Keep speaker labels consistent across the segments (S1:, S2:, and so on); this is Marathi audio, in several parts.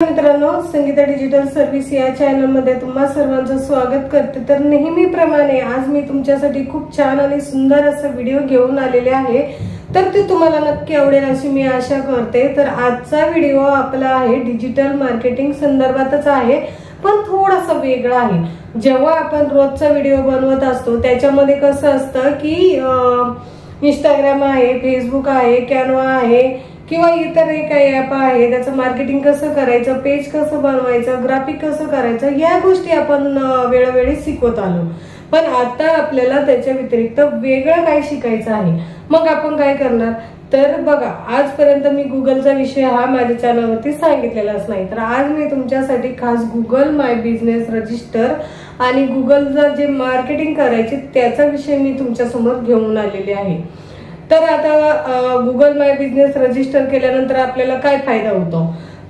S1: मित्रांनो, संगीता डिजिटल सर्व्हिस या चॅनल मध्ये तुम्हा सर्वांचं स्वागत करते। तर नेहमीप्रमाणे आज मी तुमच्यासाठी खूप छान आणि सुंदर असा व्हिडिओ घेऊन आलेले आहे। तर ते तुम्हाला नक्की आवडेल अशी मी आशा करते। तर आजचा व्हिडिओ आपला आहे डिजिटल मार्केटिंग संदर्भातच आहे, पण थोडासा वेगळा आहे। जेव्हा आपण रोजचा व्हिडिओ बनवत असतो त्याच्यामध्ये कसं असतं की इंस्टाग्राम आहे, फेसबुक आहे, कॅनवा आहे किंवा इतर काही ऍप आहे, त्याचं मार्केटिंग कसं करायचं, पेज कसं बनवायचं, ग्राफिक कसं करायचं, या गोष्टी आपण वेळोवेळी शिकवत आलो। पण आता आपल्याला त्याच्या व्यतिरिक्त वेगळं काय शिकायचं आहे। मग आपण काय करणार? तर बघा, आजपर्यंत मी गुगलचा विषय हा माझ्या चॅनलवरती सांगितलेलाच नाही। तर आज मी तुमच्यासाठी खास गुगल माय बिझनेस रजिस्टर आणि गुगलचं जे मार्केटिंग करायचे त्याचा विषय मी तुमच्या समोर घेऊन आलेले आहे। तर आता गुगल माय बिझनेस रजिस्टर केल्यानंतर आपल्याला काय फायदा होतो?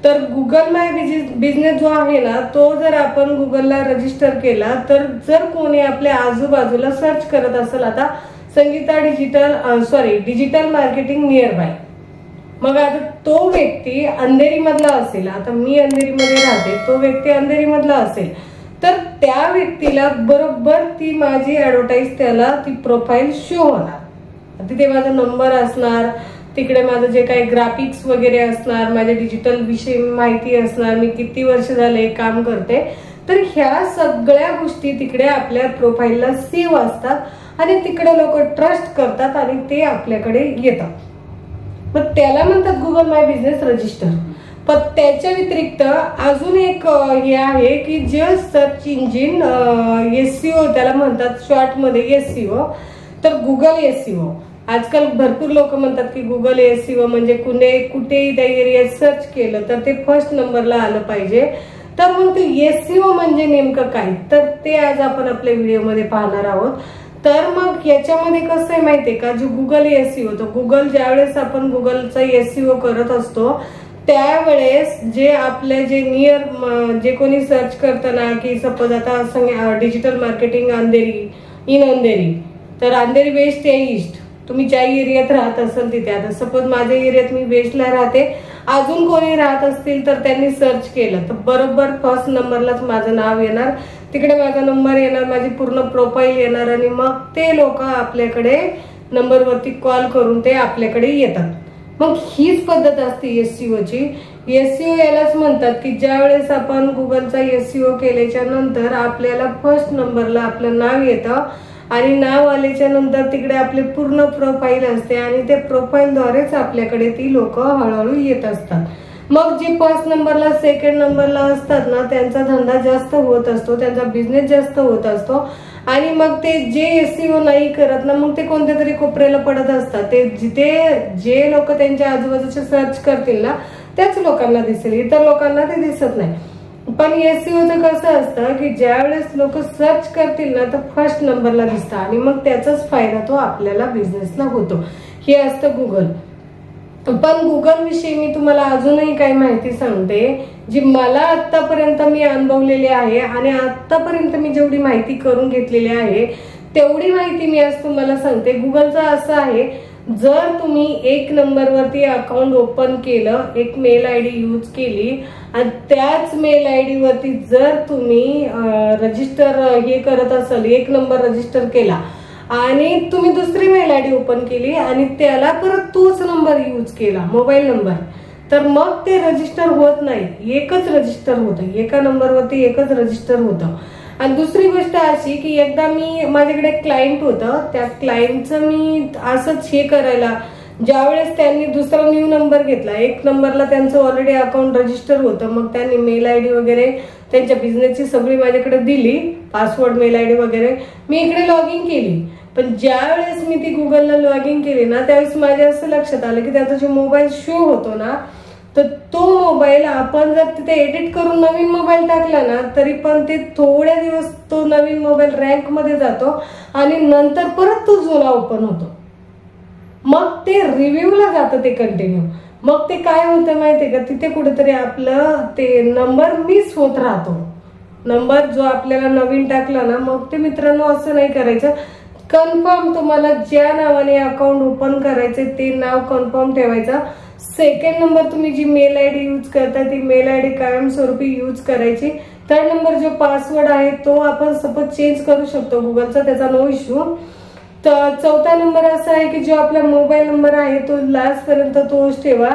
S1: तर गुगल माय बिझनेस जो आहे ना, तो जर आपण गुगलला रजिस्टर केला तर जर कोणी आपल्या आजूबाजूला सर्च करत असेल, आता Sangeeta digital marketing near by, मग आता तो व्यक्ती अंधेरी मधला असेल, आता मी अंधेरी मध्ये राहते, तो व्यक्ती अंधेरी मधला असेल, तर त्या व्यक्तीला बरोबर ती माझी ऍडव्हर्टाइज त्याला ती प्रोफाईल शो होणार। तिथे माझा नंबर असणार, तिकडे माझं जे काही ग्राफिक्स वगैरे असणार, माझ्या डिजिटल विषयी माहिती असणार, मी किती वर्ष झाले काम करते, तर ह्या सगळ्या गोष्टी तिकडे आपल्या प्रोफाईलला सेव्ह असतात आणि तिकडे लोक ट्रस्ट करतात आणि ते आपल्याकडे येतात। मग त्याला म्हणतात गुगल माय बिझनेस रजिस्टर। पण त्याच्या व्यतिरिक्त अजून एक हे आहे की जे सर्च इंजिन एसईओ त्याला म्हणतात, शॉर्ट मध्ये एसईओ, तर गुगल एसईओ। आजकाल भरपूर लोक म्हणतात की गुगल एसईओ म्हणजे कुठेही त्या एरियात सर्च केलं तर ते फर्स्ट नंबरला आलं पाहिजे। तर मग ते एसईओ म्हणजे नेमकं काय, तर ते आज आपण आपल्या व्हिडिओमध्ये पाहणार आहोत। तर मग याच्यामध्ये कसं आहे माहितीये का, जो गुगल एसईओ, तो गुगल ज्यावेळेस आपण गुगलचा एसईओ करत असतो त्यावेळेस जे आपले जे नियर जे कोणी सर्च करताना की सपोज आता digital marketing Andheri in Andheri, तर अंधेरी वेस्ट या ईस्ट, तुम्ही ज्या एरियात राहत असाल तिथे, आता सपोज माझ्या एरियात मी वेस्टला राहते, अजून कोणी राहत असतील तर त्यांनी सर्च केलं तर बरोबर फर्स्ट नंबरलाच माझं नाव येणार, तिकडे माझा नंबर येणार, माझी पूर्ण प्रोफाईल येणार आणि मग ते लोक आपल्याकडे नंबरवरती कॉल करून ते आपल्याकडे येतात। मग हीच पद्धत असते एसईओची। एसईओ यालाच म्हणतात की ज्या वेळेस आपण गुगलचा एसईओ केल्याच्या नंतर आपल्याला फर्स्ट नंबरला आपलं नाव येतं आणि नाव आल्याच्या नंतर तिकडे आपले पूर्ण प्रोफाईल असते आणि त्या प्रोफाईलद्वारेच आपल्याकडे ती लोक हळूहळू येत असतात। मग जे फर्स्ट नंबरला सेकंड नंबरला असतात ना, त्यांचा धंदा जास्त होत असतो, त्यांचा बिझनेस जास्त होत असतो आणि मग ते जे एसईओ नाही करत ना, मग ते कोणत्या तरी कोपऱ्याला पडत असतात। ते जिथे जे लोक त्यांच्या आजूबाजूचे सर्च करतील ना त्याच लोकांना दिसेल, इतर लोकांना ते दिसत नाही। पण एसईओचं कसं असतं की ज्या वेळेस लोक सर्च करतील ना तर फर्स्ट नंबरला दिसतं आणि मग त्याचाच फायदा तो आपल्याला बिझनेसला होतो। हे असतं गुगल। पण गुगल विषयी मी तुम्हाला अजूनही काही माहिती सांगते जी मला आतापर्यंत मी अनुभवलेली आहे आणि आतापर्यंत मी जेवढी माहिती करून घेतलेली आहे तेवढी माहिती मी आज तुम्हाला सांगते। गुगलचं असं आहे, जर तुम्ही एक नंबरवरती अकाउंट ओपन केलं, एक मेल आयडी यूज केली आणि त्याच मेल आयडी वरती जर तुम्ही रजिस्टर हे करत असाल, एक नंबर रजिस्टर केला आणि तुम्ही दुसरी मेल आयडी ओपन केली आणि त्याला परत तोच नंबर यूज केला, मोबाईल नंबर, तर मग ते रजिस्टर होत नाही, एकच रजिस्टर होतं, एका नंबरवरती एकच रजिस्टर होतं। आणि दुसरी गोष्ट अशी की एकदा माझ्याकडे क्लायंट होतं, त्या क्लायंटचं मी असंच हे करायला, ज्यावेळेस त्यांनी दुसरा न्यू नंबर घेतला, एक नंबरला त्यांचं ऑलरेडी अकाउंट रजिस्टर होतं, मग त्यांनी मेल आयडी वगैरे त्यांच्या बिझनेसची सगळी माझ्याकडे दिली, पासवर्ड मेल आयडी वगैरे, मी इकडे लॉग इन केली। पण ज्या वेळेस मी ती गुगलला लॉग इन केली ना त्यावेळेस माझ्या असं लक्षात आलं की त्याचा जो मोबाईल शो होतो ना, तर तो मोबाईल आपण जर तिथे एडिट करून नवीन मोबाईल टाकला ना तरी पण ते थोड्या दिवस तो नवीन मोबाईल रँक मध्ये जातो आणि नंतर परत तो जुना ओपन होतो, मग ते रिव्ह्यूला जातं ते कंटिन्यू। मग ते काय होतं माहितीये का, तिथे कुठेतरी आपलं ते नंबर मिस होत राहतो, नंबर जो आपल्याला नवीन टाकला ना। मग ते मित्रांनो असं नाही करायचं, कन्फर्म तुम्हाला ज्या नावाने अकाउंट ओपन करायचे ते नाव कन्फर्म ठेवायचं, सेकंड नंबर तुम्ही जी मेल आयडी यूज करता ती मेल आयडी कायमस्वरूपी यूज करायची. थर्ड नंबर जो पासवर्ड आहे तो आपण सपोज चेंज करू शकतो गुगलचा, त्याचा नो इश्यू. तर चौथा नंबर असा आहे की जो आपला मोबाईल नंबर आहे तो लास्ट पर्यंत तोच ठेवा.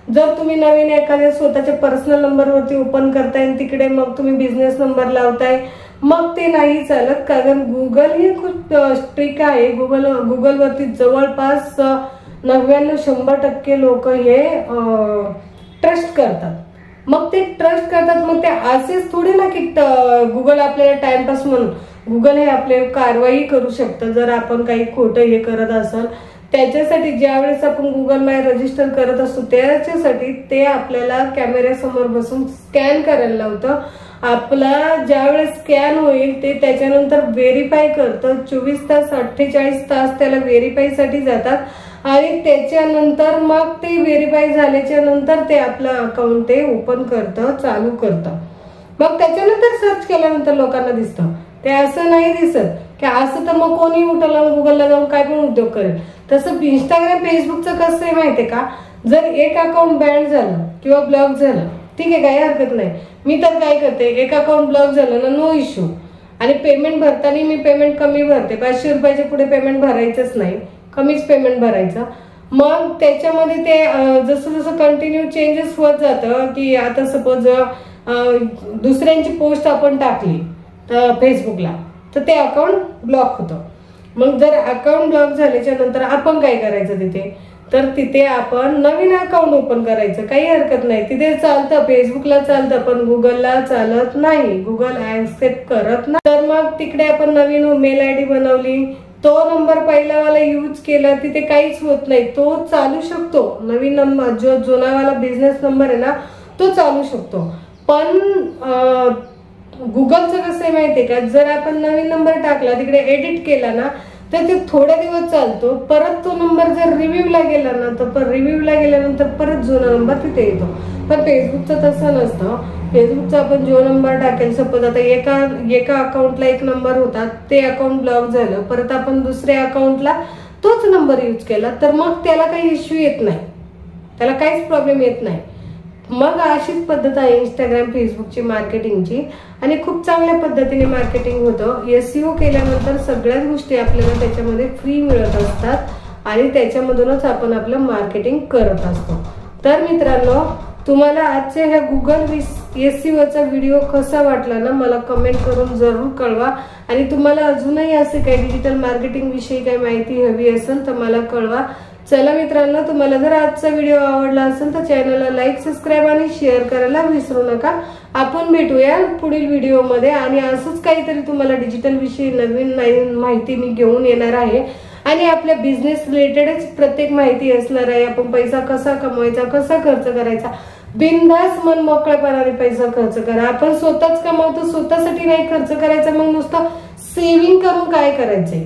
S1: जर तुम्ही नवीन एखाद्या स्वतःच्या पर्सनल नंबरवरती ओपन करताय आणि तिकडे मग तुम्ही बिझनेस नंबर लावताय मग ते नाही चालत, कारण गुगल हे खूप स्ट्रिक्ट आहे. गुगलवरती जवळपास 99-100% लोक हे ट्रस्ट करतात. मग ते ट्रस्ट करतात, मग ते असेच थोडे ना की गुगल आपल्याला टाइमपास म्हणून गुगल हे आपले कारवाई करू शकतं जर आपण काही खोटं हे करत असाल. त्याच्यासाठी ज्यावेळेस आपण गुगल माय रजिस्टर करत असतो त्याच्यासाठी ते आपल्याला कॅमेऱ्यासमोर बसून स्कॅन करायला लावतं. आपला ज्यावेळेस स्कॅन होईल ते त्याच्यानंतर व्हेरीफाय करतं. 24 तास 48 तास त्याला व्हेरीफायसाठी जातात आणि त्याच्यानंतर मग ते व्हेरीफाय झाल्याच्या नंतर ते आपलं अकाउंट ते ओपन करतं, चालू करतं. मग त्याच्यानंतर सर्च केल्यानंतर लोकांना दिसतं. ते असं नाही दिसत की असं तर मग कोणी उठलं गुगलला जाऊन काय पण उद्योग करेल. तसं इंस्टाग्राम फेसबुकचं कसं आहे माहितीये का, जर एक अकाउंट बॅन झालं किंवा ब्लॉक झालं ठीक आहे काही हरकत नाही. मी तर काय करते, एक अकाउंट ब्लॉक झालं ना नो इश्यू. आणि पेमेंट भरताना मी पेमेंट कमी भरते, 500 रुपयाच्या पुढे पेमेंट भरायचंच नाही, कमीच पेमेंट भरायचं. मग त्याच्यामध्ये ते जसं जसं कंटिन्यू चेंजेस होत जातं की आता सपोज दुसऱ्यांची पोस्ट आपण टाकली फेसबुकला तर ते अकाउंट ब्लॉक होतं. मग जर अकाउंट ब्लॉक झाल्याच्या नंतर आपण काय करायचं तिथे, तर तिथे आपण नवीन अकाउंट ओपन करायचं, काही हरकत नाही. तिथे चालतं, फेसबुकला चालतं पण गुगलला चालत नाही, गुगल ऍक्सेप्ट करत नाही. तर मग तिकडे आपण नवीन मेल आयडी बनवली, तो नंबर पहिलावाला यूज केला, तिथे काहीच होत नाही, तो चालू शकतो. नवीन नंबर जो जुनावाला बिझनेस नंबर आहे ना तो चालू शकतो. पण गुगलचं कसं आहे माहितीये का, जर आपण नवीन नंबर टाकला तिकडे एडिट केला ना तर ते थोडे दिवस चालतो, परत तो नंबर जर रिव्ह्यूला गेला ना तर रिव्ह्यूला गेल्यानंतर परत जुना नंबर तिथे येतो. पण फेसबुकचं तसं नसतं. फेसबुकचा आपण जो नंबर टाकेल, सपोज आता एका अकाउंटला एक नंबर होता, ते अकाउंट ब्लॉक झालं, परत आपण दुसऱ्या अकाउंटला तोच नंबर यूज केला तर मग त्याला काही इश्यू येत नाही, त्याला काहीच प्रॉब्लेम येत नाही. मग अशीच पद्धत आहे इंस्टाग्राम फेसबुकची मार्केटिंगची आणि खूप चांगल्या पद्धतीने मार्केटिंग होतं. SEO केल्यानंतर सगळ्याच गोष्टी आपल्याला त्याच्यामध्ये फ्री मिळत असतात आणि त्याच्यामधूनच आपण आपलं मार्केटिंग करत असतो. तर मित्रांनो, तुम्हाला आजच्या ह्या गुगल SEOचा व्हिडिओ कसा वाटला ना मला कमेंट करून जरूर कळवा. आणि तुम्हाला अजूनही असे काही डिजिटल मार्केटिंग विषयी काही माहिती हवी असेल तर मला कळवा. चला मित्रांनो, तुम्हाला जर आजचा व्हिडिओ आवडला असेल तर चॅनलला लाईक, सबस्क्राईब आणि शेअर करायला विसरू नका. आपण भेटूया पुढील व्हिडिओमध्ये आणि असंच काहीतरी तुम्हाला डिजिटल विषयी नवीन माहिती मी घेऊन येणार आहे आणि आपल्या बिझनेस रिलेटेडच प्रत्येक माहिती असणार आहे. आपण पैसा कसा कमवायचा, कसा खर्च करायचा, बिनधास्त मन मोकळेपणाने पैसा खर्च करा. आपण स्वतःच कमावतो, स्वतःसाठी नाही खर्च करायचा. मग नुसतं सेव्हिंग करून काय करायचंय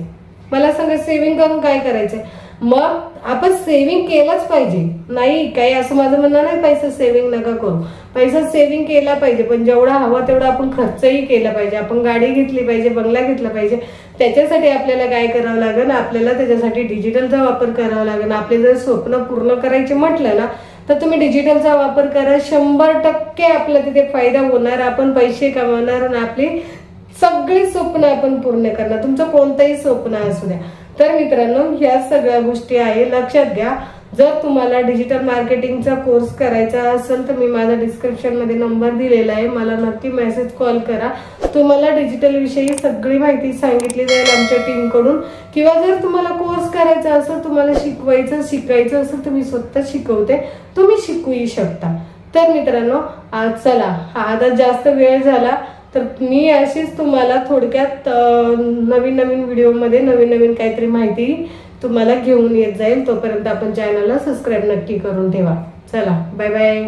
S1: मला सांगा, सेव्हिंग करून काय करायचंय. मग आपण सेव्हिंग केलंच पाहिजे, नाही काही असं माझं म्हणणं नाही पैसा सेव्हिंग नका करू, पैसा सेव्हिंग केला पाहिजे, पण जेवढा हवा तेवढा आपण खर्चही केला पाहिजे. आपण गाडी घेतली पाहिजे, बंगला घेतला पाहिजे. त्याच्यासाठी आपल्याला काय करावं लागेल, आपल्याला त्याच्यासाठी डिजिटलचा वापर करावा लागेल. आपले जर स्वप्न पूर्ण करायचे म्हटलं ना तर तुम्ही डिजिटलचा वापर करा, 100% आपला तिथे फायदा होणार. आपण पैसे कमवणार आणि आपली सगळी स्वप्न आपण पूर्ण करणार, तुमचं कोणतंही स्वप्न असू द्या. तर मित्रांनो, ह्या सगळ्या गोष्टी आहे लक्षात घ्या. जर तुम्हाला डिजिटल मार्केटिंगचा कोर्स करायचा असेल तर मी माझा डिस्क्रिप्शन मध्ये नंबर दिलेला आहे, मला नक्की मेसेज कॉल करा. तुम्हाला डिजिटल विषयी सगळी माहिती सांगितली जाईल आमच्या टीम कडून. किंवा जर तुम्हाला कोर्स करायचा असेल, तुम्हाला शिकायचं असेल तर मी स्वतः शिकवते, तुम्ही शिकूही शकता. तर मित्रांनो, चला आता जास्त वेळ झाला तर मी अशीच तुम्हाला थोडक्यात नवीन व्हिडिओमध्ये नवीन काहीतरी माहिती तुम्हाला घेऊन येत जाईल. तोपर्यंत आपण चॅनलला सबस्क्राईब नक्की करून ठेवा. चला, बाय बाय.